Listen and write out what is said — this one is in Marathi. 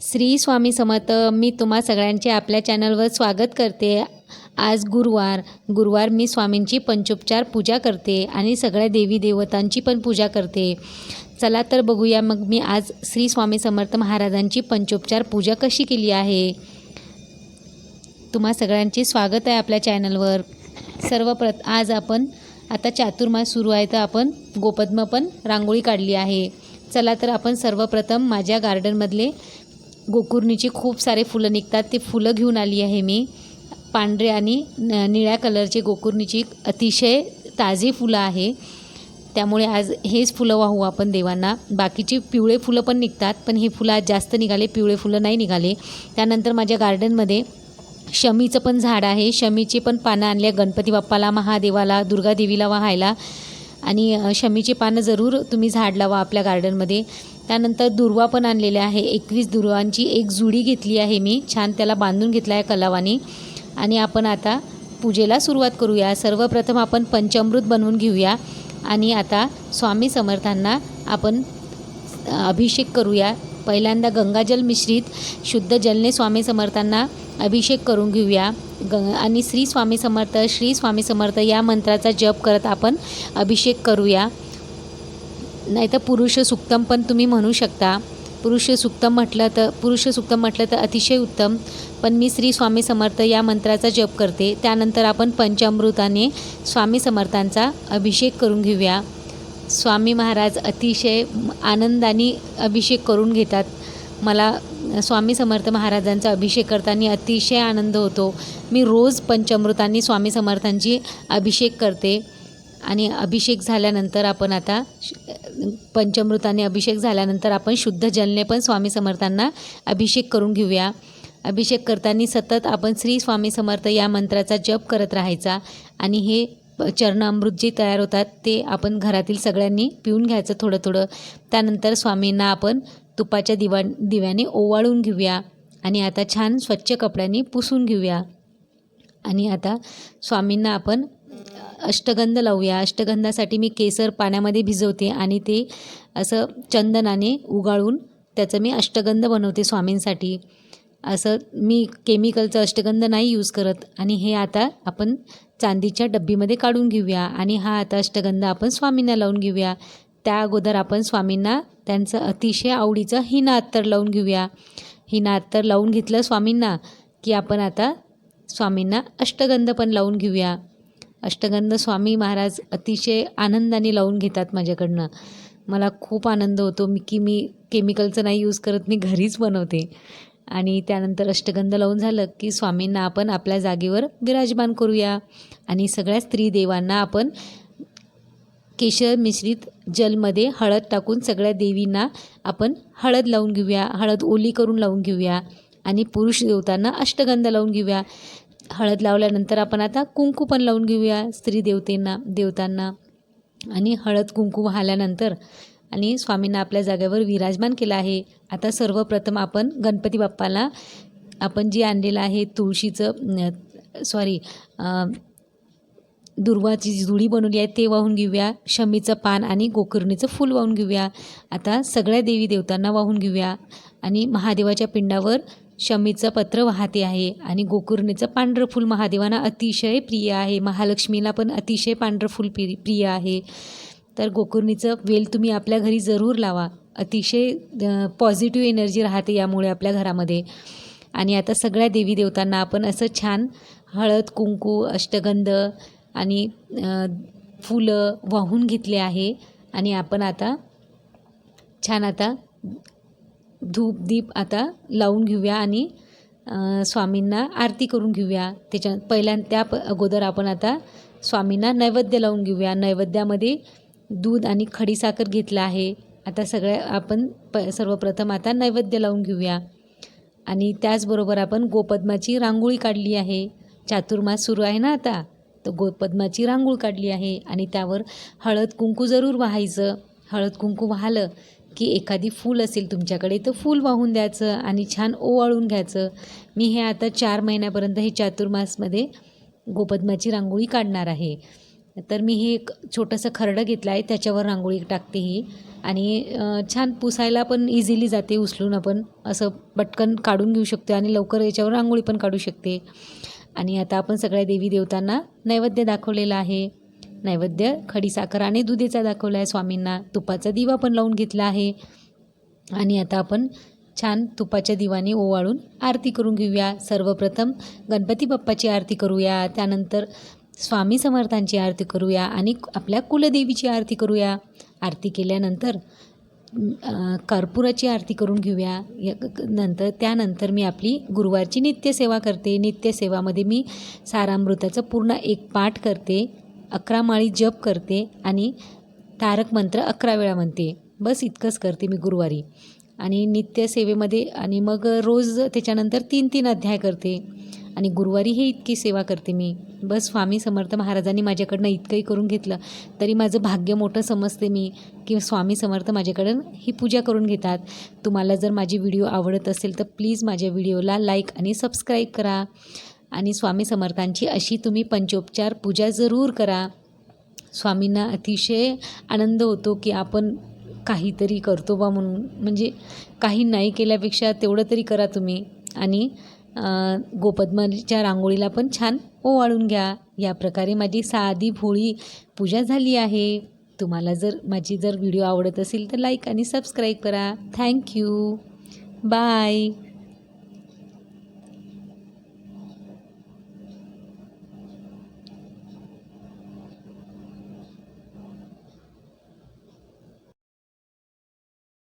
श्री स्वामी समर्थ. मी तुम्हा सगळ्यांचे आपल्या चॅनलवर स्वागत करते. आज गुरुवार मी स्वामींची पंचोपचार पूजा करते आणि सगळ्या देवी देवतांची पण पूजा करते. चला तर बघूया मग मी आज श्री स्वामी समर्थ महाराजांची पंचोपचार पूजा कशी केली आहे. तुम्हा सगळ्यांचे स्वागत आहे आपल्या चॅनलवर. आज आपण आता चातुर्मास सुरू आहे तर आपण गोपद्म पण रांगोळी काढली आहे. चला तर आपण सर्वप्रथम माझ्या गार्डनमधले गोकुर्णीची खूप सारे फुलं निघतात ते फुलं घेऊन आली आहे मी. पांढरे आणि निळ्या कलरचे गोकुर्णीची अतिशय ताजी फुलं आहे, त्यामुळे आज हेच फुलं वाहू आपण देवांना. बाकीची पिवळे फुलं पण निघतात, पण हे फुलं आज जास्त निघाले, पिवळे फुलं नाही निघाले. त्यानंतर माझ्या गार्डनमध्ये शमीचं पण झाड आहे. शमीची पण पानं आणली गणपती बाप्पाला, महादेवाला, दुर्गादेवीला वाहायला. आणि शमीची पानं जरूर तुम्ही झाड लावा आपल्या गार्डनमध्ये. त्यानंतर दुर्वा पण आणलेल्या आहे. 21 दुर्वांची एक जुडी घेतली आहे मी, छान त्याला बांधून घेतला आहे कलावानी. आणि आपण आता पूजेला सुरुवात करूया. सर्वप्रथम आपण पंचामृत बनवून घेऊया आणि आता स्वामी समर्थांना आपण अभिषेक करूया. पहिल्यांदा गंगाजल मिश्रित शुद्ध जलने स्वामी समर्थांना अभिषेक करून घेऊया. आणि श्री स्वामी समर्थ या मंत्राचा जप करत आपण अभिषेक करूया. नाहीतर पुरुष सुक्तम पण तुम्ही म्हणू शकता. पुरुष सुक्तम म्हटलं तर अतिशय उत्तम, पण मी श्री स्वामी समर्थ या मंत्राचा जप करते. त्यानंतर आपण पंचामृताने स्वामी समर्थांचा अभिषेक करून घेऊया. स्वामी महाराज अतिशय आनंदाने अभिषेक करून घेतात. मला स्वामी समर्थ महाराजांचा अभिषेक करताना अतिशय आनंद होतो. मी रोज पंचामृतांनी स्वामी समर्थांची अभिषेक करते. आणि अभिषेक झाल्यानंतर आपण आता पंचामृताने अभिषेक झाल्यानंतर आपण शुद्ध जलने पण स्वामी समर्थांना अभिषेक करून घेऊया. अभिषेक करताना सतत आपण श्री स्वामी समर्थ या मंत्राचा जप करत राहायचा. आणि हे चरणामृत जे तयार होतात ते आपण घरातील सगळ्यांनी पिऊन घ्यायचं थोडं थोडं. त्यानंतर स्वामींना आपण तुपाच्या दिव्याने ओवाळून घेऊया. आणि आता छान स्वच्छ कपड्यांनी पुसून घेऊया. आणि आता स्वामींना आपण अष्टगंध लावूया. अष्टगंधासाठी मी केसर पाण्यामध्ये भिजवते आणि ते असं चंदनाने उगाळून त्याचं मी अष्टगंध बनवते स्वामींसाठी. असं मी केमिकलचं अष्टगंध नाही यूज करत. आणि हे आता आपण चांदीच्या डब्बीमध्ये काढून घेऊया. आणि हा आता अष्टगंध आपण स्वामींना लावून घेऊया. त्या अगोदर आपण स्वामींना त्यांचं अतिशय आवडीचं हिना अत्तर लावून घेऊया. हिना अत्तर लावून घेतलं स्वामींना की आपण आता स्वामींना अष्टगंध पण लावून घेऊया. अष्टगंध स्वामी महाराज अतिशय आनंदाने लावून घेतात माझ्याकडनं. मला खूप आनंद होतो मी केमिकलचं नाही यूज करत, मी घरीच बनवते. आणि त्यानंतर अष्टगंध लावून झालं की स्वामींना आपण आपल्या जागेवर विराजमान करूया. आणि सगळ्या स्त्री देवांना आपण केशर मिश्रित जलमध्ये हळद टाकून सगळ्या देवींना आपण हळद लावून घेऊया. हळद ओली करून लावून घेऊया. आणि पुरुष देवतांना अष्टगंध लावून घेऊया. हळद लावल्यानंतर आपण आता कुंकू पण लावून घेऊया स्त्री देवतांना. आणि हळद कुंकू वाहल्यानंतर आणि स्वामींना आपल्या जागेवर विराजमान केलं आहे. आता सर्वप्रथम आपण गणपती बाप्पाला आपण जे आणलेलं आहे दुर्वाची जुडी बनवली आहे ते वाहून घेऊया. शमीचं पान आणि गोकर्णीचं फूल वाहून घेऊया. आता सगळ्या देवी देवतांना वाहून घेऊया. आणि महादेवाच्या पिंडावर शमीचं पत्र वाहते आहे. आणि गोकर्णीचं पांढरं फूल महादेवांना अतिशय प्रिय आहे. महालक्ष्मीला पण अतिशय पांढरं फूल प्रिय आहे. तर गोकर्णीचं वेल तुम्ही आपल्या घरी जरूर लावा. अतिशय पॉझिटिव्ह एनर्जी राहते यामुळे आपल्या घरामध्ये. आणि आता सगळ्या देवी देवतांना आपण असं छान हळद कुंकू अष्टगंध आणि फुलं वाहून घेतले आहे. आणि आपण आता छान आता धूप दीप आता लावून घेऊया आणि स्वामींना आरती करून घेऊया. त्या अगोदर आपण आता स्वामींना नैवेद्य लावून घेऊया. नैवेद्यामध्ये दूध आणि खडीसाखर घेतलं आहे. आता आपण सर्वप्रथम आता नैवेद्य लावून घेऊया. आणि त्याचबरोबर आपण गोपद्माची रांगोळी काढली आहे. चातुर्मास सुरू आहे ना आता, तर गोपद्माची रांगोळी काढली आहे. आणि त्यावर हळद कुंकू जरूर वाहायचं. हळद कुंकू वाहलं की एखादी फूल असेल तुमच्याकडे तर फूल वाहून द्यायचं आणि छान ओवाळून घ्यायचं. मी हे आता 4 महिन्यापर्यंत हे चातुर्मासमध्ये गोपद्माची रांगोळी काढणार आहे. तर मी हे एक छोटंसं खरडं घेतलं आहे, त्याच्यावर रांगोळी टाकते ही. आणि छान पुसायला पण इझिली जाते, उचलून आपण असं पटकन काढून घेऊ शकतो आणि लवकर याच्यावर रांगोळी पण काढू शकते. आणि आता आपण सगळ्या देवी देवतांना नैवेद्य दाखवलेला आहे. नैवेद्य खडीसाखर आणि दुधीचा दाखवला आहे स्वामींना. तुपाचा दिवा पण लावून घेतला आहे. आणि आता आपण छान तुपाच्या दिवाने ओवाळून आरती करून घेऊया. सर्वप्रथम गणपती बाप्पाची आरती करूया, त्यानंतर स्वामी समर्थांची आरती करूया आणि आपल्या कुलदेवीची आरती करूया. आरती केल्यानंतर कर्पूराची आरती करून घेऊया. त्यानंतर मी आपली गुरुवारची नित्यसेवा करते. नित्यसेवामध्ये मी सारामृताचं पूर्ण एक पाठ करते, 11 माळी जप करते आणि तारक मंत्र 11 वेळा म्हणते. बस इतकंच करते मी गुरुवारी. आणि नित्यसेवेमध्ये आणि मग रोज त्याच्यानंतर 3-3 अध्याय करते. आणि गुरुवारी हे इतकी सेवा करते मी. बस स्वामी समर्थ महाराजांनी माझ्याकडनं इतकंही करून घेतलं तरी माझं भाग्य मोठं समजते मी, की स्वामी समर्थ माझ्याकडून ही पूजा करून घेतात. तुम्हाला जर माझी व्हिडिओ आवडत असेल तर प्लीज माझ्या व्हिडिओला लाईक आणि सबस्क्राईब करा. आणि स्वामी समर्थांची अशी तुम्ही पंचोपचार पूजा जरूर करा. स्वामींना अतिशय आनंद होतो की आपण काहीतरी करतो बा म्हणून. म्हणजे काही नाही केल्यापेक्षा तेवढं तरी करा तुम्ही. आणि गोपद्माच्या रांगोळीला पण छान ओवाळून घ्या. या प्रकारे माझी साधी भोळी पूजा झाली आहे. तुम्हाला जर माझी व्हिडिओ आवडत असेल तर लाईक आणि सबस्क्राईब करा. थँक्यू. बाय.